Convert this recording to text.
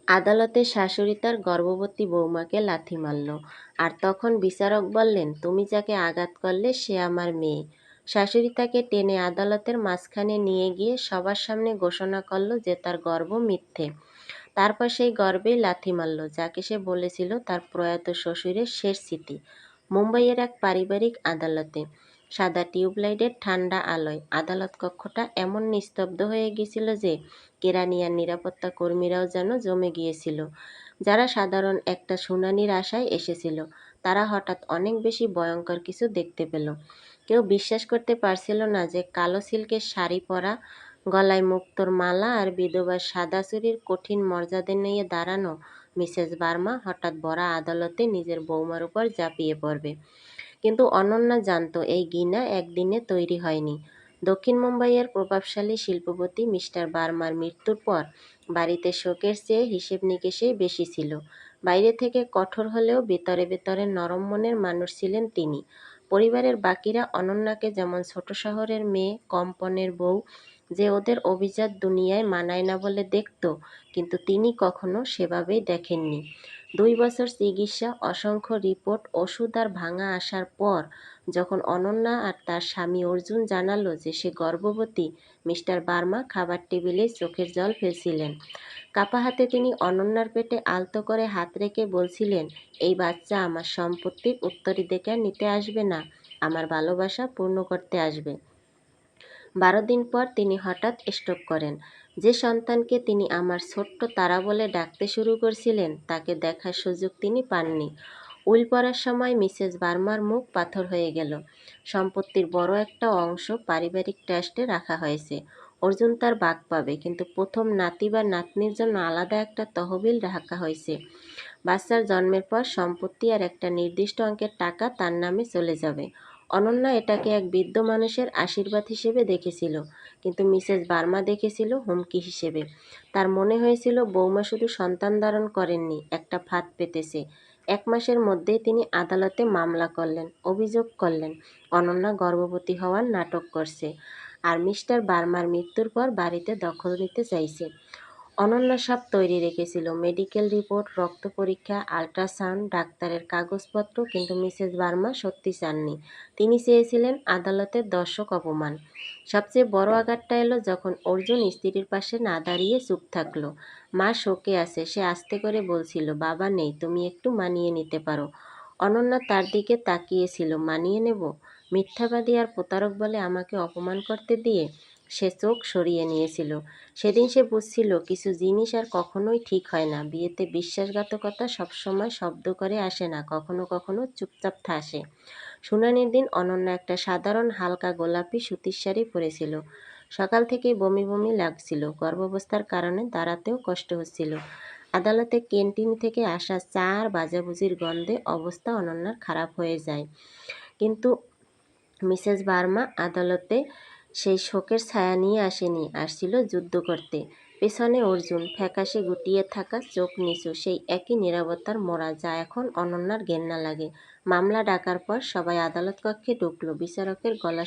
আদালতে শাশুড়ি তার গর্ভবতী বৌমাকে লাথি মারল, আর তখন বিচারক বললেন, তুমি যাকে আঘাত করলে সে আমার মেয়ে। শাশুড়ি তাকে টেনে আদালতের মাঝখানে নিয়ে গিয়ে সবার সামনে ঘোষণা করল যে তার গর্ভ মিথ্যে। তারপর সেই গর্ভেই লাথি মারল যাকে সে বলেছিল তার প্রয়াত শ্বশুরের শেষ স্মৃতি। মুম্বাইয়ের এক পারিবারিক আদালতে সাদা টিউবলাইটের ঠান্ডা আলোয় আদালত কক্ষটা এমন নিস্তব্ধ হয়ে গিয়েছিল যে কেরানিয়ার নিরাপত্তা কর্মীরাও যেন জমে গিয়েছিল। যারা সাধারণ একটা শুনানির আশায় এসেছিল তারা হঠাৎ অনেক বেশি ভয়ঙ্কর কিছু দেখতে পেল। কেউ বিশ্বাস করতে পারছিল না যে কালো সিল্কের শাড়ি পরা, গলায় মুক্তোর মালা আর বিধবার সাদা চুড়ির কঠিন মর্যাদা নিয়ে দাঁড়ানো মিসেস বার্মা হঠাৎ ভরা আদালতে নিজের বৌমার উপর ঝাঁপিয়ে পড়বে। কিন্তু অনন্যা জানত এই ঘৃণা একদিনে তৈরি হয়নি। দক্ষিণ মুম্বাইয়ের প্রভাবশালী শিল্পপতি মিস্টার বার্মার মৃত্যুর পর বাড়িতে শোকের চেয়ে হিসেব নিকেশেই বেশি ছিল। বাইরে থেকে কঠোর হলেও ভেতরে ভেতরে নরম মনের মানুষ ছিলেন তিনি। পরিবারের বাকিরা অনন্যাকে যেমন ছোট শহরের মেয়ে, কম্পনের বউ, যে ওদের অভিজাত দুনিয়ায় মানায় না বলে দেখত, কিন্তু তিনি কখনো সেভাবেই দেখেননি। 2 বছর চিকিৎসা, অসংখ্য রিপোর্ট, ওষুধ আর ভাঙা আসার পর যখন অনন্যা আর তার স্বামী অর্জুন জানালো যে সে গর্ভবতী, মিস্টার বার্মা খাবার টেবিলে চোখের জল ফেলছিলেন। কাপা হাতে তিনি অনন্যার পেটে আলতো করে হাত রেখে বলছিলেন, এই বাচ্চা আমার সম্পত্তির উত্তরাধিকার নিতে আসবে না, আমার ভালোবাসা পূর্ণ করতে আসবে। 12 দিন পর তিনি হঠাৎ স্ট্রোক করেন। যে সন্তানকে তিনি আমার ছোট্ট তারা বলে ডাকতে শুরু করেছিলেন তাকে দেখার সুযোগ তিনি পাননি। উইল পড়ার সময় মিসেস বার্মার মুখ পাথর হয়ে গেল। সম্পত্তির বড় একটা অংশ পারিবারিক ট্রাস্টে রাখা হয়েছে। অর্জুন তার ভাগ পাবে, কিন্তু প্রথম নাতি বা নাতনির জন্য আলাদা একটা তহবিল রাখা হয়েছে। বাচ্চার জন্মের পর সম্পত্তি আর একটা নির্দিষ্ট অঙ্কের টাকা তার নামে চলে যাবে। অনন্যা এটাকে এক বৃদ্ধ মানুষের আশীর্বাদ হিসেবে দেখেছিল, কিন্তু মিসেস বার্মা দেখেছিল হুমকি হিসেবে। তার মনে হয়েছিল বৌমা শুধু সন্তান ধারণ করেননি, একটা ফাঁদ পেতেছে। 1 মাসের মধ্যেই তিনি আদালতে মামলা করলেন, অভিযোগ করলেন অনন্যা গর্ভবতী হওয়ার নাটক করছে, আর মিস্টার বার্মার মৃত্যুর পর বাড়িতে দখল নিতে চাইছে। অনন্যা সব তৈরি রেখেছিল, মেডিকেল রিপোর্ট, রক্ত পরীক্ষা, আল্ট্রাসাউন্ড, ডাক্তারের কাগজপত্র, কিন্তু মিসেস বার্মা সত্যি চাননি। তিনি চেয়েছিলেন আদালতের দর্শক অপমান। সবচেয়ে বড় আঘাতটা এলো যখন অর্জুন স্ত্রীর পাশে না দাঁড়িয়ে চুপ থাকলো। মা শোকে আছে, সে আস্তে করে বলছিল, বাবা নেই, তুমি একটু মানিয়ে নিতে পারো। অনন্যা তার দিকে তাকিয়েছিল, মানিয়ে নেব? মিথ্যাবাদী আর প্রতারক বলে আমাকে অপমান করতে দিয়ে? সে চোখ সরিয়ে নিয়েছিল। সেদিন সে বুঝছিল কিছু জিনিস আর কখনোই ঠিক হয় না। বিয়েতে বিশ্বাসঘাতকতা সবসময় শব্দ করে আসে না, কখনো কখনো চুপচাপ আসে। শুনানির দিন অনন্যা একটা সাধারণ হালকা গোলাপি সুতির শাড়ি পরেছিল। সকাল থেকেই বমি বমি লাগছিল, গর্ভাবস্থার কারণে দাঁড়াতেও কষ্ট হচ্ছিল। আদালতে ক্যান্টিন থেকে আসা চা আর ভাজাভুজির গন্ধে অবস্থা অনন্যার খারাপ হয়ে যায়। কিন্তু মিসেস বার্মা আদালতে সেই শোকের ছায়া নিয়ে আসেনি, আসছিল যুদ্ধ করতে। পেছনে অর্জুন, ফ্যাকাশে গুটিয়ে থাকা, চোখ নিচু, সেই একই নীরবতার মোড়া যা এখন অনন্যার ঘেন্না লাগে। মামলা ডাকার পর সবাই আদালত কক্ষে ঢুকলো। বিচারকের গলা